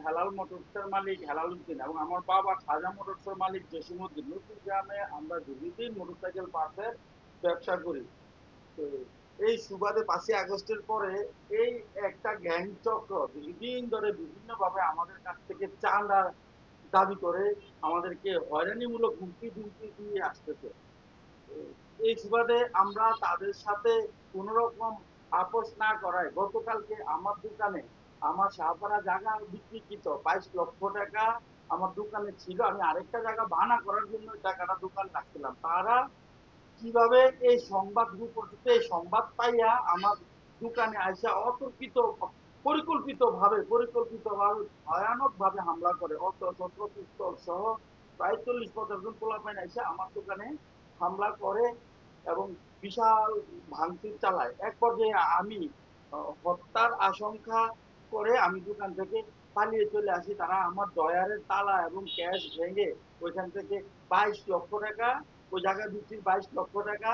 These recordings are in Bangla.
হেলাল মোটরসের মালিক হেলাল উদ্দিন এবং আমার বাবা খাজা মোটরসের মালিক জসিমউদ্দিন। নতুন গ্রামে আমরা দীর্ঘদিন মোটরসাইকেল পার্টসের ব্যবসা করি। তো এই সুবাদে 5ই আগস্টের পরে এই একটা গ্যাং চক্র দীর্ঘদিন ধরে বিভিন্নভাবে আমাদের কাছ থেকে চাঁদা দাবি করে আমাদেরকে হয়রানিমূলক হুমকি ধুমকি দিয়ে আসতেছে। এই সুবাদে আমরা তাদের সাথে কোন রকম আপোষ না করায় গতকালকে আমার দোকানে আমার শাহপাড়া জায়গা বিক্রিকৃত 22 লক্ষ টাকা আমার দোকানে ছিল। আমি আরেকটা জায়গা ভাড়া করার জন্য টাকাটা দোকানে রাখছিলাম। তারা কিভাবে এই সংবাদ রূপসূত্রে এই সংবাদ পাইয়া আমার দোকানে আইসা অতর্কিত পরিকল্পিতভাবে ভয়ানক ভাবে হামলা করে। অস্ত্র শস্ত্র পিস্তল সহ প্রায় 40-50 জন পোলাপাইন আইসা আমার দোকানে হামলা করে এবং বিশাল ভাঙচুর চালায়। এক পর্যায়ে আমি হত্যার আশঙ্কা করে আমি দোকান থেকে পালিয়ে চলে আসি। তারা আমার ড্রয়ারের তালা এবং ক্যাশ ভেঙে ওইখান থেকে 22 লক্ষ টাকা, ওই জায়গা বিক্রির 22 লক্ষ টাকা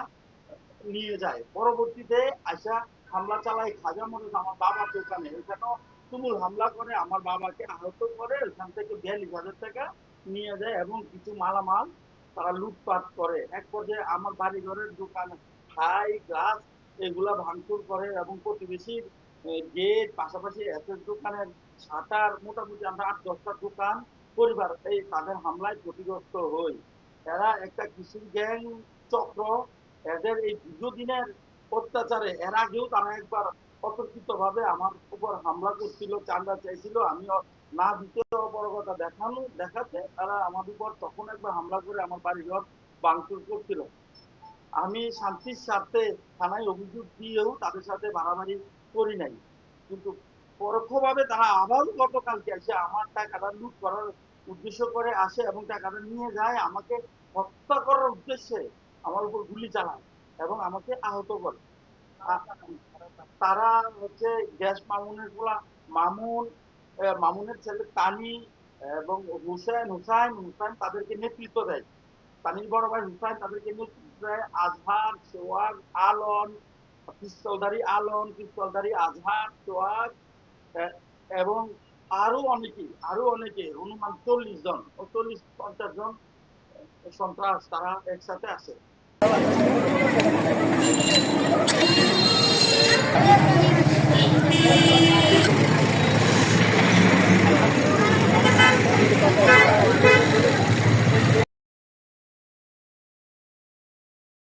নিয়ে যায়। পরবর্তীতে আসা হামলা চালায় খাজা মোটরস আমার বাবার দোকানে। এখানেও তুমুল হামলা করে আমার বাবাকে আহত করে। ওইখান থেকে 42,000 টাকা নিয়ে যায় এবং কিছু মালামাল তারা লুটপাট করে। এক পর্যায়ে আমার বাড়ি ঘরের দোকান খাই গ্লাস এগুলা ভাঙচুর করে এবং প্রতিবেশীর গেট পাশাপাশি এসের দোকানের শাটার মোটামুটি আমরা 8-10টা দোকান পরিবার এই তাদের হামলায় ক্ষতিগ্রস্ত হই। এরা একটা কৃষি গ্যাং চক্র। এদের এই দীর্ঘদিনের অত্যাচারে এর আগেও তারা একবার অতর্কিত ভাবে আমার উপর হামলা করছিল, চাঁদা চাইছিল। আমি না দিতে অপারগতা দেখাতে তারা আমার উপর তখন একবার হামলা করে আমার বাড়িঘর ভাঙচুর করছিল। আমি শান্তির স্বার্থে থানায় অভিযোগ দিয়েও তাদের সাথে বাড়াবাড়ি করি নাই। কিন্তু পরোক্ষভাবে তারা আবার গতকালকে এসে আমার টাকাটা লুট করার উদ্দেশ্য করে আসে এবং টাকাটা নিয়ে যায়। আমাকে হত্যা করার উদ্দেশ্যে আমার উপর গুলি চালায় এবং আমাকে আহত করে। তারা হচ্ছে গ্যাস মামুনের পোলা মামুন, মামুনের ছেলে তানি এবং হুসাইন তাদেরকে নেতৃত্ব দেয়। তানির বড় ভাই হুসাইন তাদেরকে নেতৃত্ব দেয়। আজহার, সোহাগ, আলম, পিস্তলধারী আজহার, সোহাগ এবং আরো অনেকে অনুমান 40 জন ও 40-50 জন সন্ত্রাস তারা একসাথে আসে।